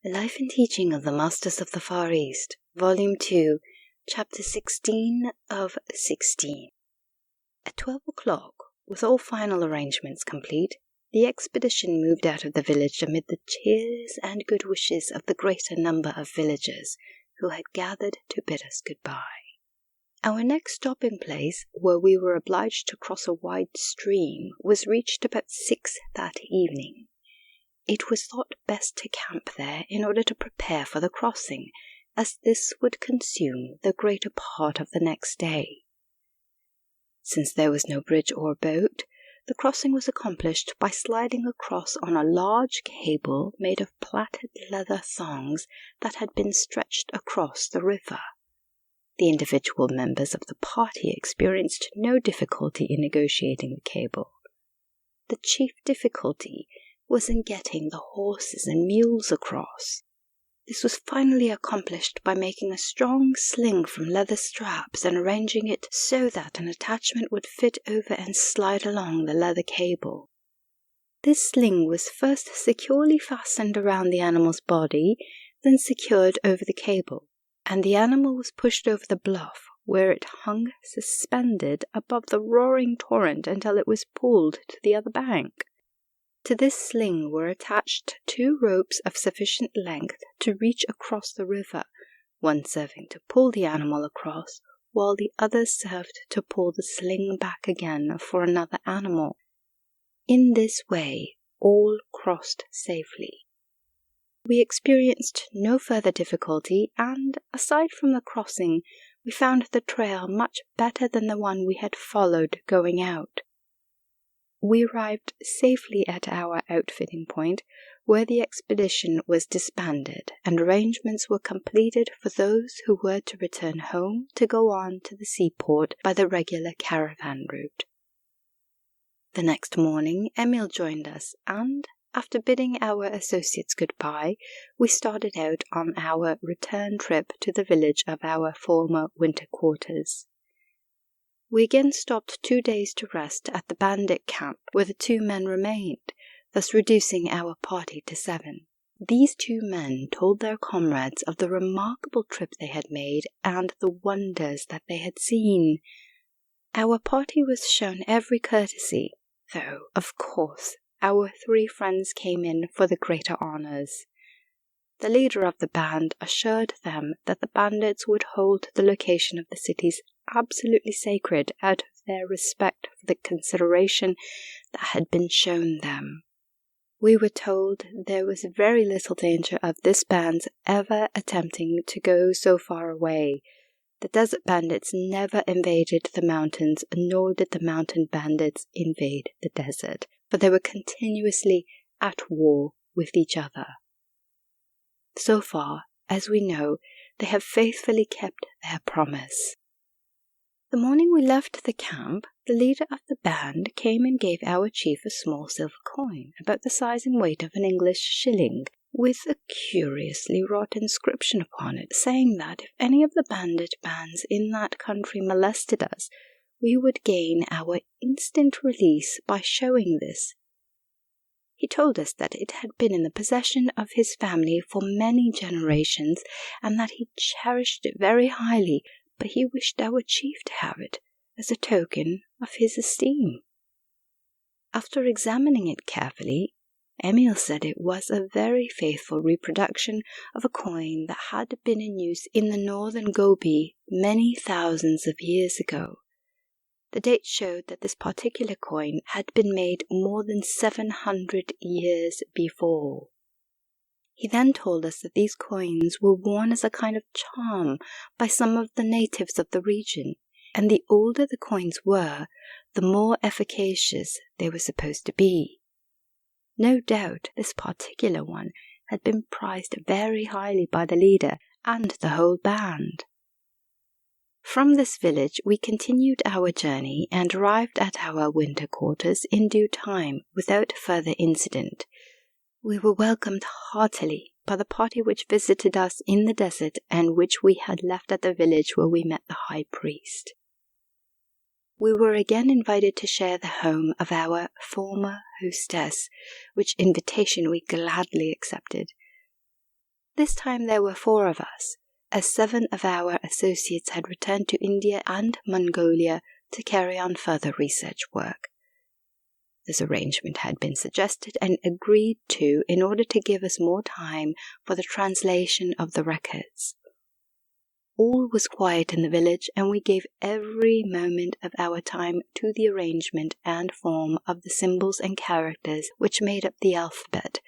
The Life and Teaching of the Masters of the Far East, Volume 2, Chapter 16 of 16. At 12 o'clock, with all final arrangements complete, the expedition moved out of the village amid the cheers and good wishes of the greater number of villagers who had gathered to bid us goodbye. Our next stopping place, where we were obliged to cross a wide stream, was reached about 6 that evening. It was thought best to camp there in order to prepare for the crossing, as this would consume the greater part of the next day. Since there was no bridge or boat, the crossing was accomplished by sliding across on a large cable made of plaited leather thongs that had been stretched across the river. The individual members of the party experienced no difficulty in negotiating the cable. The chief difficulty was in getting the horses and mules across. This was finally accomplished by making a strong sling from leather straps and arranging it so that an attachment would fit over and slide along the leather cable. This sling was first securely fastened around the animal's body, then secured over the cable, and the animal was pushed over the bluff, where it hung suspended above the roaring torrent until it was pulled to the other bank. To this sling were attached 2 ropes of sufficient length to reach across the river, one serving to pull the animal across, while the other served to pull the sling back again for another animal. In this way, all crossed safely. We experienced no further difficulty, and, aside from the crossing, we found the trail much better than the one we had followed going out. We arrived safely at our outfitting point, where the expedition was disbanded, and arrangements were completed for those who were to return home to go on to the seaport by the regular caravan route. The next morning, Emil joined us, and, after bidding our associates goodbye, we started out on our return trip to the village of our former winter quarters. We again stopped 2 days to rest at the bandit camp, where the 2 men remained, thus reducing our party to 7. These 2 men told their comrades of the remarkable trip they had made and the wonders that they had seen. Our party was shown every courtesy, though, of course, our 3 friends came in for the greater honors. The leader of the band assured them that the bandits would hold the location of the cities absolutely sacred out of their respect for the consideration that had been shown them. We were told there was very little danger of this band's ever attempting to go so far away. The desert bandits never invaded the mountains, nor did the mountain bandits invade the desert, but they were continuously at war with each other. So far, as we know, they have faithfully kept their promise. The morning we left the camp, the leader of the band came and gave our chief a small silver coin, about the size and weight of an English shilling, with a curiously wrought inscription upon it, saying that if any of the bandit bands in that country molested us, we would gain our instant release by showing this. He told us that it had been in the possession of his family for many generations, and that he cherished it very highly, but he wished our chief to have it, as a token of his esteem. After examining it carefully, Emil said it was a very faithful reproduction of a coin that had been in use in the northern Gobi many thousands of years ago. The date showed that this particular coin had been made more than 700 years before. He then told us that these coins were worn as a kind of charm by some of the natives of the region, and the older the coins were, the more efficacious they were supposed to be. No doubt this particular one had been prized very highly by the leader and the whole band. From this village we continued our journey and arrived at our winter quarters in due time without further incident. We were welcomed heartily by the party which visited us in the desert and which we had left at the village where we met the high priest. We were again invited to share the home of our former hostess, which invitation we gladly accepted. This time there were 4 of us, as 7 of our associates had returned to India and Mongolia to carry on further research work. This arrangement had been suggested and agreed to in order to give us more time for the translation of the records. All was quiet in the village, and we gave every moment of our time to the arrangement and form of the symbols and characters which made up the alphabet,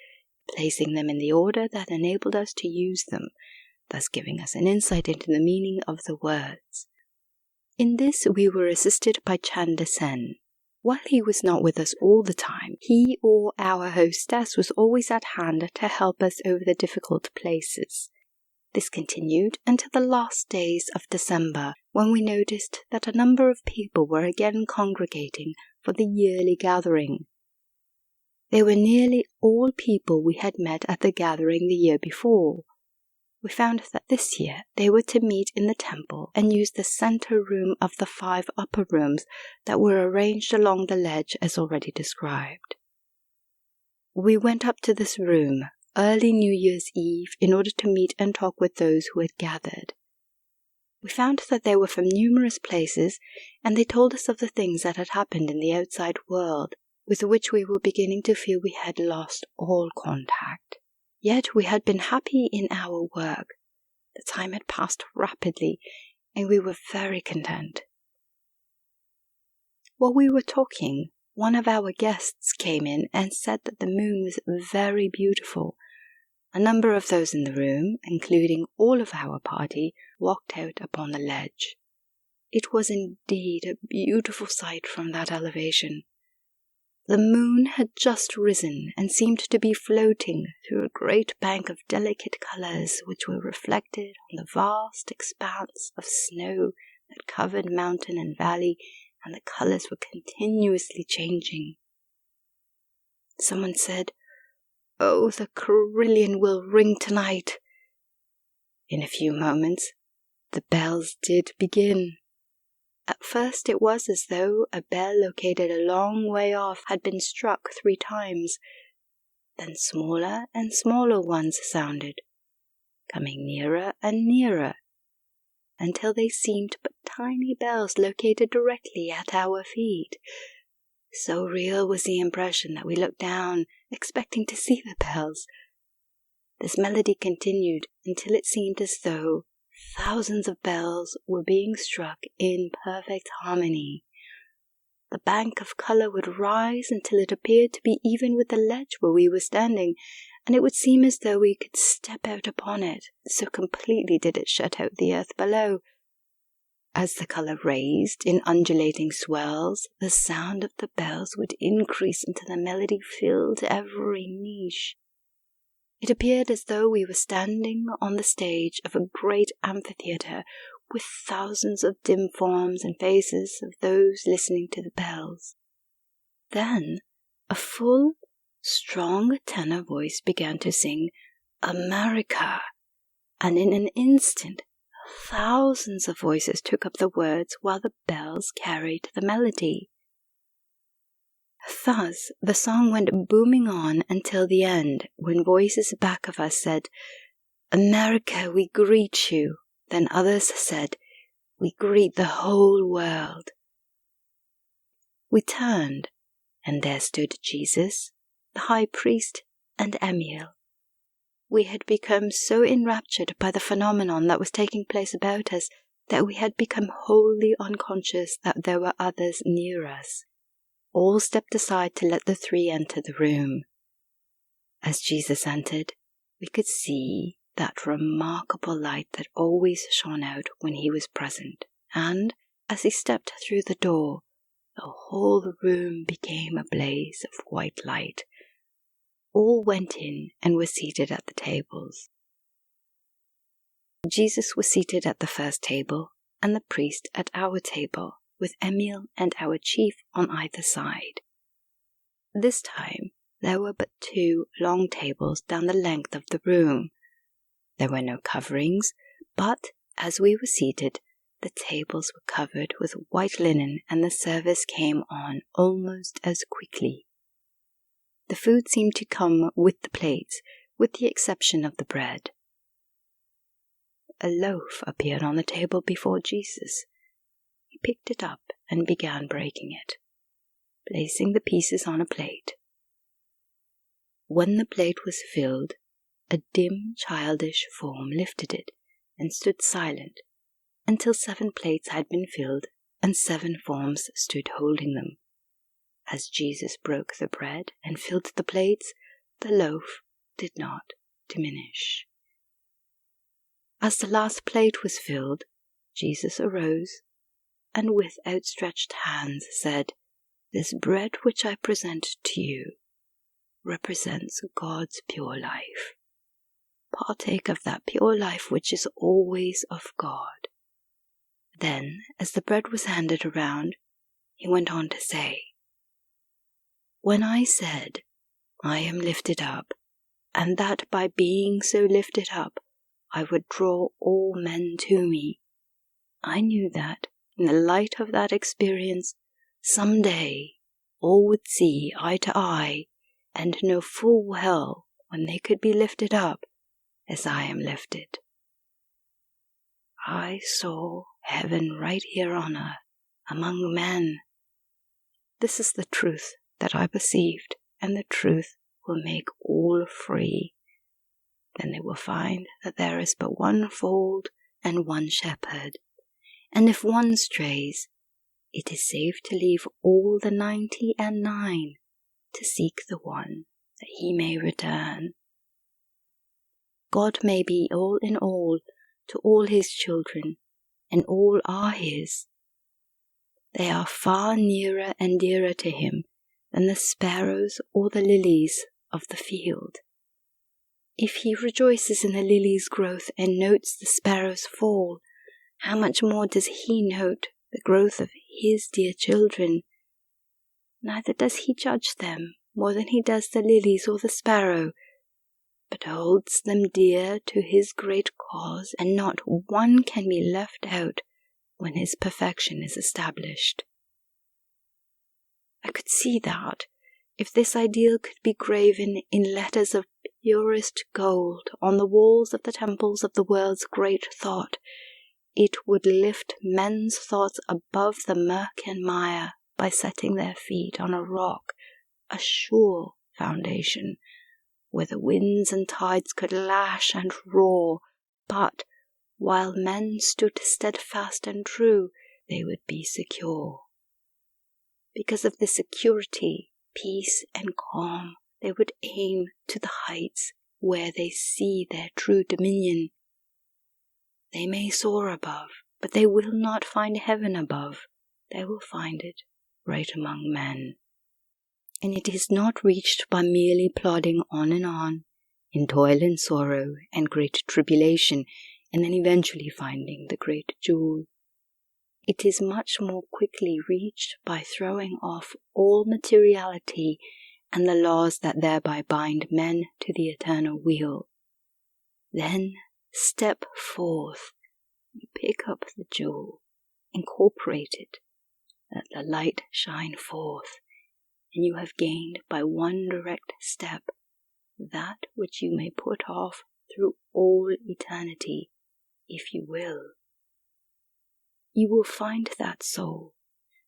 placing them in the order that enabled us to use them, thus giving us an insight into the meaning of the words. In this we were assisted by Chanda Sen. While he was not with us all the time, he or our hostess was always at hand to help us over the difficult places. This continued until the last days of December, when we noticed that a number of people were again congregating for the yearly gathering. They were nearly all people we had met at the gathering the year before. We found that this year they were to meet in the temple and use the center room of the 5 upper rooms that were arranged along the ledge as already described. We went up to this room early New Year's Eve in order to meet and talk with those who had gathered. We found that they were from numerous places, and they told us of the things that had happened in the outside world, with which we were beginning to feel we had lost all contact. Yet we had been happy in our work. The time had passed rapidly, and we were very content. While we were talking, one of our guests came in and said that the moon was very beautiful. A number of those in the room, including all of our party, walked out upon the ledge. It was indeed a beautiful sight from that elevation. The moon had just risen and seemed to be floating through a great bank of delicate colors which were reflected on the vast expanse of snow that covered mountain and valley, and the colors were continuously changing. Someone said, "Oh, the carillon will ring tonight." In a few moments, the bells did begin. At first it was as though a bell located a long way off had been struck 3 times. Then smaller and smaller ones sounded, coming nearer and nearer, until they seemed but tiny bells located directly at our feet. So real was the impression that we looked down, expecting to see the bells. This melody continued until it seemed as though thousands of bells were being struck in perfect harmony. The bank of color would rise until it appeared to be even with the ledge where we were standing, and it would seem as though we could step out upon it, so completely did it shut out the earth below. As the color raised in undulating swells, the sound of the bells would increase until the melody filled every niche. It appeared as though we were standing on the stage of a great amphitheater with thousands of dim forms and faces of those listening to the bells. Then a full, strong tenor voice began to sing "America," and in an instant thousands of voices took up the words while the bells carried the melody. Thus the song went booming on until the end, when voices back of us said, "America, we greet you." Then others said, "We greet the whole world." We turned, and there stood Jesus, the high priest, and Emil. We had become so enraptured by the phenomenon that was taking place about us that we had become wholly unconscious that there were others near us. All stepped aside to let the 3 enter the room. As Jesus entered, we could see that remarkable light that always shone out when he was present, and as he stepped through the door, the whole room became a blaze of white light. All went in and were seated at the tables. Jesus was seated at the first table, and the priest at our table, with Emil and our chief on either side. This time there were but 2 long tables down the length of the room. There were no coverings, but as we were seated, the tables were covered with white linen, and the service came on almost as quickly. The food seemed to come with the plates, with the exception of the bread. a loaf appeared on the table before Jesus. He picked it up and began breaking it, placing the pieces on a plate. When the plate was filled, a dim, childish form lifted it and stood silent until 7 plates had been filled and 7 forms stood holding them. As Jesus broke the bread and filled the plates, the loaf did not diminish. As the last plate was filled, Jesus arose and with outstretched hands said, "This bread which I present to you represents God's pure life. Partake of that pure life which is always of God." Then, as the bread was handed around, he went on to say, "When I said, 'I am lifted up,' and that by being so lifted up, I would draw all men to me, I knew that, in the light of that experience, some day all would see eye to eye and know full well when they could be lifted up as I am lifted. I saw heaven right here on earth among men. This is the truth that I perceived, and the truth will make all free. Then they will find that there is but one fold and one shepherd, and if one strays, it is safe to leave all the 99 to seek the one that he may return. God may be all in all to all his children, and all are his. They are far nearer and dearer to him than the sparrows or the lilies of the field. If he rejoices in the lily's growth and notes the sparrow's fall, how much more does he note the growth of his dear children? Neither does he judge them more than he does the lilies or the sparrow, but holds them dear to his great cause, and not one can be left out when his perfection is established. I could see that, if this ideal could be graven in letters of purest gold on the walls of the temples of the world's great thought, it would lift men's thoughts above the murk and mire by setting their feet on a rock, a sure foundation, where the winds and tides could lash and roar, but while men stood steadfast and true, they would be secure. Because of this security, peace, and calm, they would aim to the heights where they see their true dominion. They may soar above, but they will not find heaven above. They will find it right among men. And it is not reached by merely plodding on, in toil and sorrow and great tribulation, and then eventually finding the great jewel. It is much more quickly reached by throwing off all materiality and the laws that thereby bind men to the eternal wheel. Then step forth, you pick up the jewel, incorporate it, let the light shine forth, and you have gained by one direct step that which you may put off through all eternity, if you will. You will find that soul,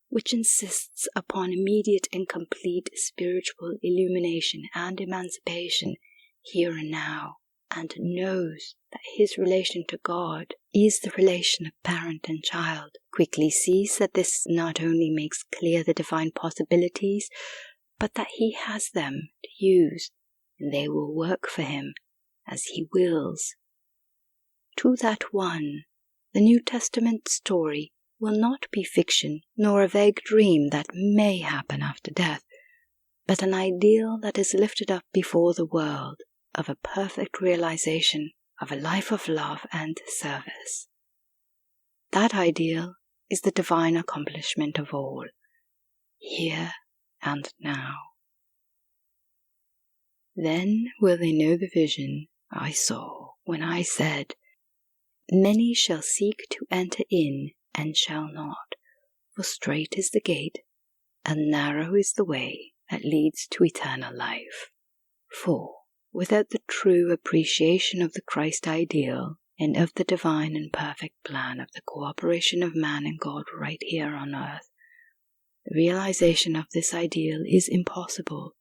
which insists upon immediate and complete spiritual illumination and emancipation here and now, and knows that his relation to God is the relation of parent and child, quickly sees that this not only makes clear the divine possibilities, but that he has them to use, and they will work for him as he wills. To that one, the New Testament story will not be fiction nor a vague dream that may happen after death, but an ideal that is lifted up before the world of a perfect realization of a life of love and service. That ideal is the divine accomplishment of all, here and now. Then will they know the vision I saw when I said, "Many shall seek to enter in and shall not, for strait is the gate, and narrow is the way that leads to eternal life." For, without the true appreciation of the Christ ideal and of the divine and perfect plan of the cooperation of man and God right here on earth. The realization of this ideal is impossible,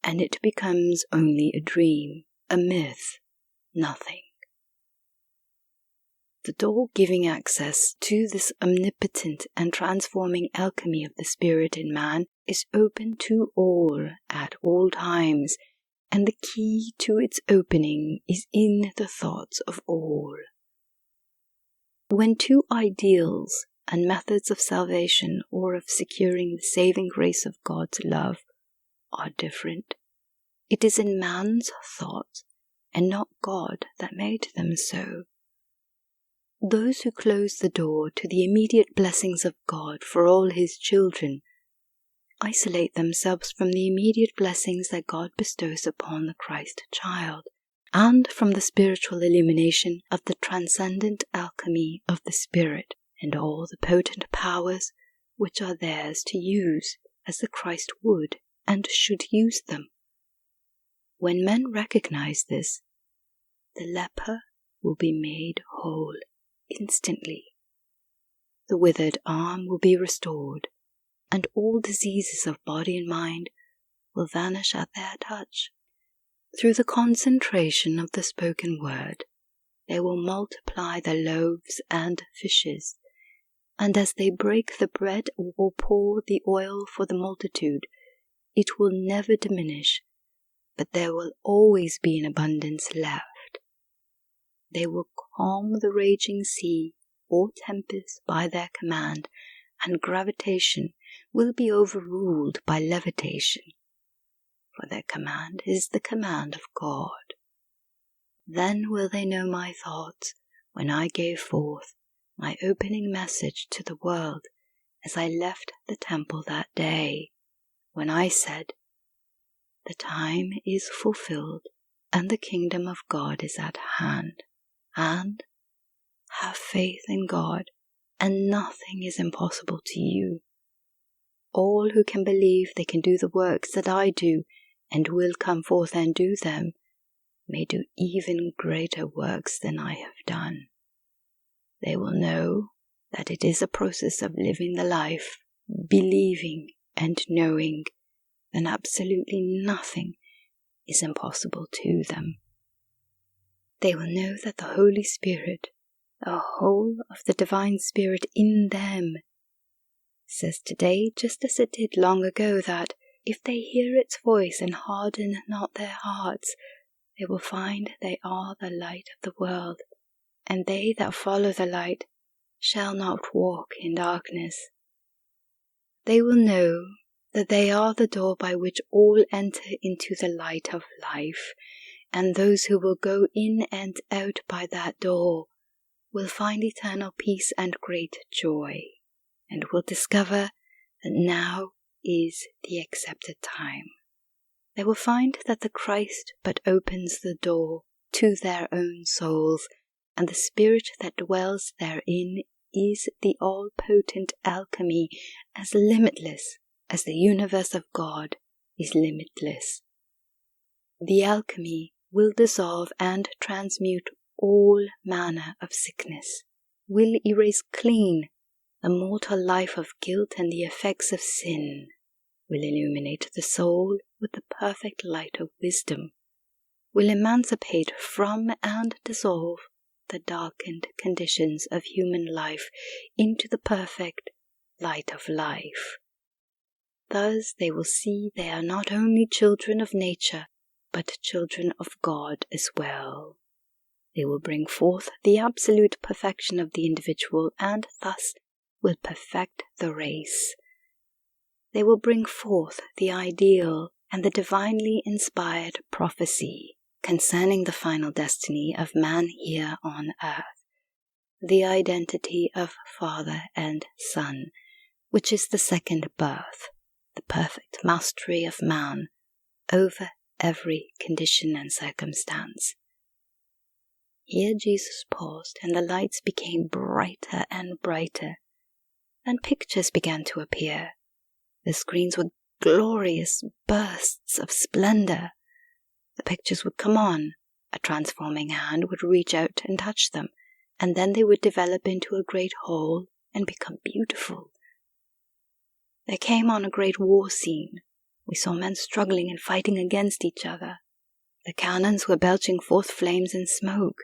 and it becomes only a dream, a myth, nothing. The door giving access to this omnipotent and transforming alchemy of the spirit in man is open to all at all times, and the key to its opening is in the thoughts of all. When two ideals and methods of salvation or of securing the saving grace of God's love are different, it is in man's thought and not God that made them so. Those who close the door to the immediate blessings of God for all his children isolate themselves from the immediate blessings that God bestows upon the Christ child, and from the spiritual illumination of the transcendent alchemy of the Spirit and all the potent powers which are theirs to use as the Christ would and should use them. When men recognize this, the leper will be made whole instantly. The withered arm will be restored, and all diseases of body and mind will vanish at their touch. Through the concentration of the spoken word, they will multiply the loaves and fishes, and as they break the bread or pour the oil for the multitude, it will never diminish, but there will always be an abundance left. They will calm the raging sea or tempest by their command, and gravitation will be overruled by levitation, for their command is the command of God. Then will they know my thoughts when I gave forth my opening message to the world as I left the temple that day, when I said, "The time is fulfilled, and the kingdom of God is at hand. And have faith in God, and nothing is impossible to you. All who can believe they can do the works that I do, and will come forth and do them, may do even greater works than I have done." They will know that it is a process of living the life, believing and knowing, and absolutely nothing is impossible to them. They will know that the Holy Spirit, the whole of the divine Spirit in them, says today just as it did long ago that, if they hear its voice and harden not their hearts, they will find they are the light of the world, and they that follow the light shall not walk in darkness. They will know that they are the door by which all enter into the light of life, and those who will go in and out by that door will find eternal peace and great joy, and will discover that now is the accepted time. They will find that the Christ but opens the door to their own souls, and the Spirit that dwells therein is the all-potent alchemy, as limitless as the universe of God is limitless. The alchemy will dissolve and transmute all manner of sickness, will erase clean the mortal life of guilt and the effects of sin, will illuminate the soul with the perfect light of wisdom, will emancipate from and dissolve the darkened conditions of human life into the perfect light of life. Thus they will see they are not only children of nature, but children of God as well. They will bring forth the absolute perfection of the individual, and thus will perfect the race. They will bring forth the ideal and the divinely inspired prophecy concerning the final destiny of man here on earth, the identity of Father and Son, which is the second birth, the perfect mastery of man over every condition and circumstance. Here Jesus paused, and the lights became brighter and brighter, and pictures began to appear. The screens were glorious bursts of splendor. The pictures would come on, A transforming hand would reach out and touch them, and then they would develop into a great whole and become beautiful. There came on a great war scene. We saw men struggling and fighting against each other. The cannons were belching forth flames and smoke.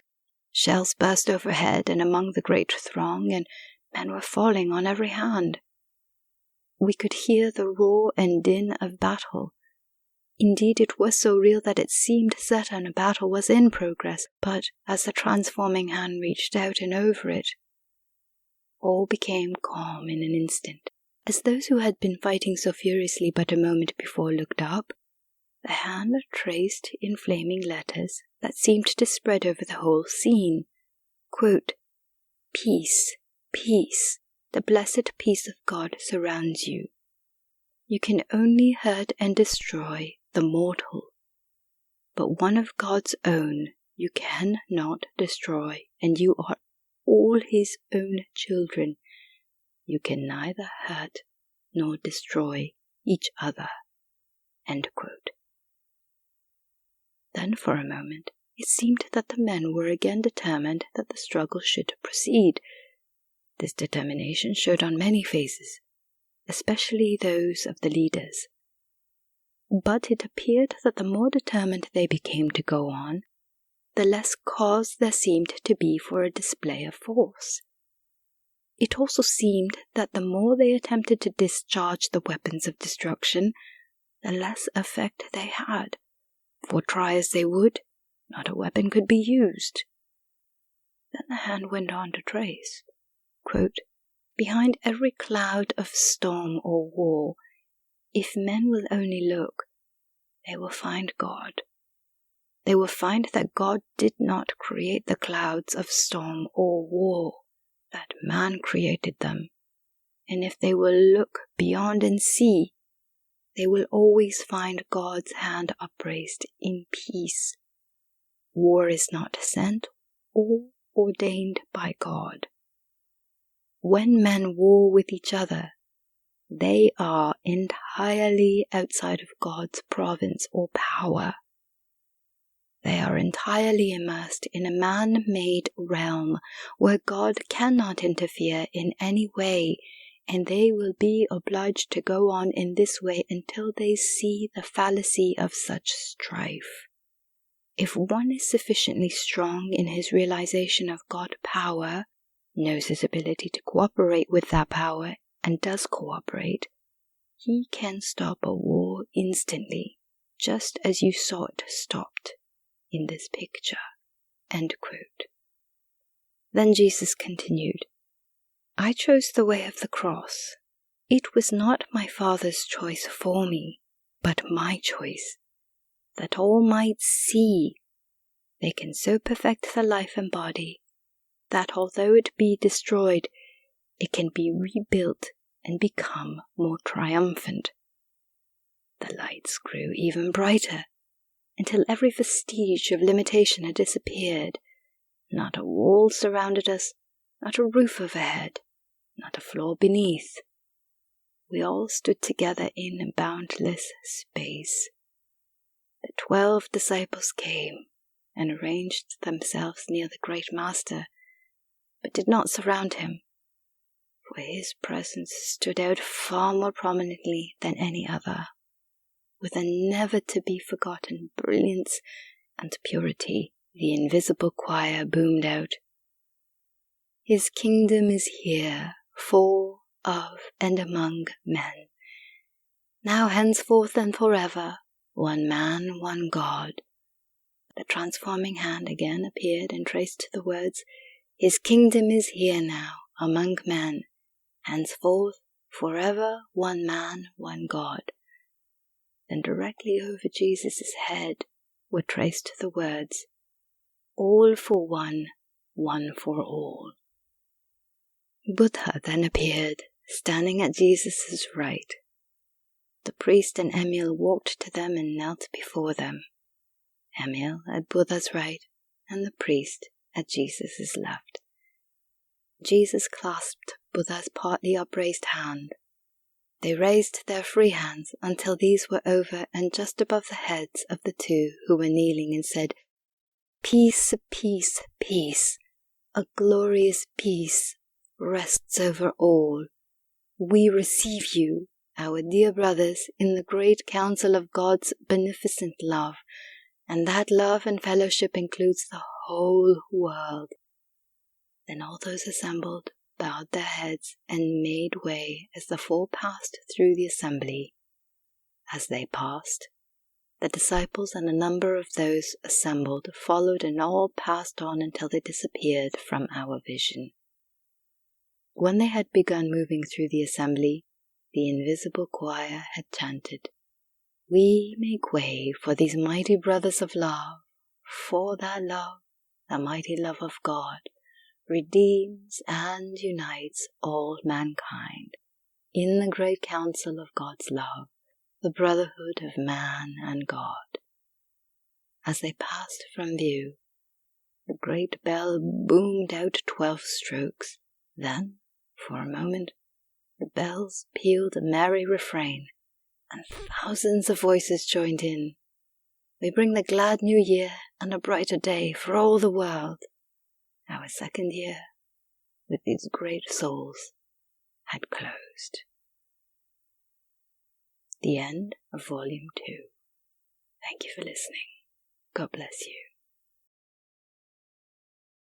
Shells burst overhead and among the great throng, and men were falling on every hand. We could hear the roar and din of battle. Indeed, it was so real that it seemed certain a battle was in progress, but as the transforming hand reached out and over it, all became calm in an instant. As those who had been fighting so furiously but a moment before looked up, the hand traced in flaming letters that seemed to spread over the whole scene, quote, "Peace, peace, the blessed peace of God surrounds you. You can only hurt and destroy the mortal, but one of God's own you cannot destroy, and you are all his own children. You can neither hurt nor destroy each other." End quote. Then for a moment it seemed that the men were again determined that the struggle should proceed. This determination showed on many faces, especially those of the leaders. But it appeared that the more determined they became to go on, the less cause there seemed to be for a display of force. It also seemed that the more they attempted to discharge the weapons of destruction, the less effect they had, for try as they would, not a weapon could be used. Then the hand went on to trace, quote, "Behind every cloud of storm or war, if men will only look, they will find God. They will find that God did not create the clouds of storm or war, that man created them. And if they will look beyond and see, they will always find God's hand upraised in peace. War is not sent or ordained by God. When men war with each other, they are entirely outside of God's province or power. They are entirely immersed in a man-made realm where God cannot interfere in any way, and they will be obliged to go on in this way until they see the fallacy of such strife. If one is sufficiently strong in his realization of God's power, knows his ability to cooperate with that power, and does cooperate, he can stop a war instantly, just as you saw it stopped in this picture." End quote. Then Jesus continued, "I chose the way of the cross. It was not my Father's choice for me, but my choice, that all might see they can so perfect the life and body that although it be destroyed, it can be rebuilt and become more triumphant." The lights grew even brighter, until every vestige of limitation had disappeared. Not a wall surrounded us, not a roof overhead, not a floor beneath. We all stood together in boundless space. The 12 disciples came and arranged themselves near the great Master, but did not surround him, for his presence stood out far more prominently than any other, with a never-to-be-forgotten brilliance and purity. The invisible choir boomed out, "His kingdom is here, for, of, and among men. Now henceforth and forever, one man, one God." The transforming hand again appeared and traced the words, "His kingdom is here now, among men. Henceforth, forever, one man, one God." Then directly over Jesus' head were traced the words, "All for one, one for all." Buddha then appeared, standing at Jesus' right. The priest and Emil walked to them and knelt before them. Emil at Buddha's right, and the priest at Jesus' left. Jesus clasped Buddha's partly upraised hand. They raised their free hands until these were over and just above the heads of the two who were kneeling, and said, Peace, peace, peace, a glorious peace rests over all. We receive you, our dear brothers, in the great council of God's beneficent love, and that love and fellowship includes the whole world. Then all those assembled bowed their heads and made way as the four passed through the assembly. As they passed, the disciples and a number of those assembled followed, and all passed on until they disappeared from our vision. When they had begun moving through the assembly, the invisible choir had chanted, "We make way for these mighty brothers of love, for that love, the mighty love of God, redeems and unites all mankind in the great council of God's love, the brotherhood of man and God." As they passed from view, the great bell boomed out 12 strokes. Then, for a moment, the bells pealed a merry refrain, and thousands of voices joined in. "We bring the glad new year and a brighter day for all the world." Our second year with these great souls had closed. The end of Volume 2. Thank you for listening. God bless you.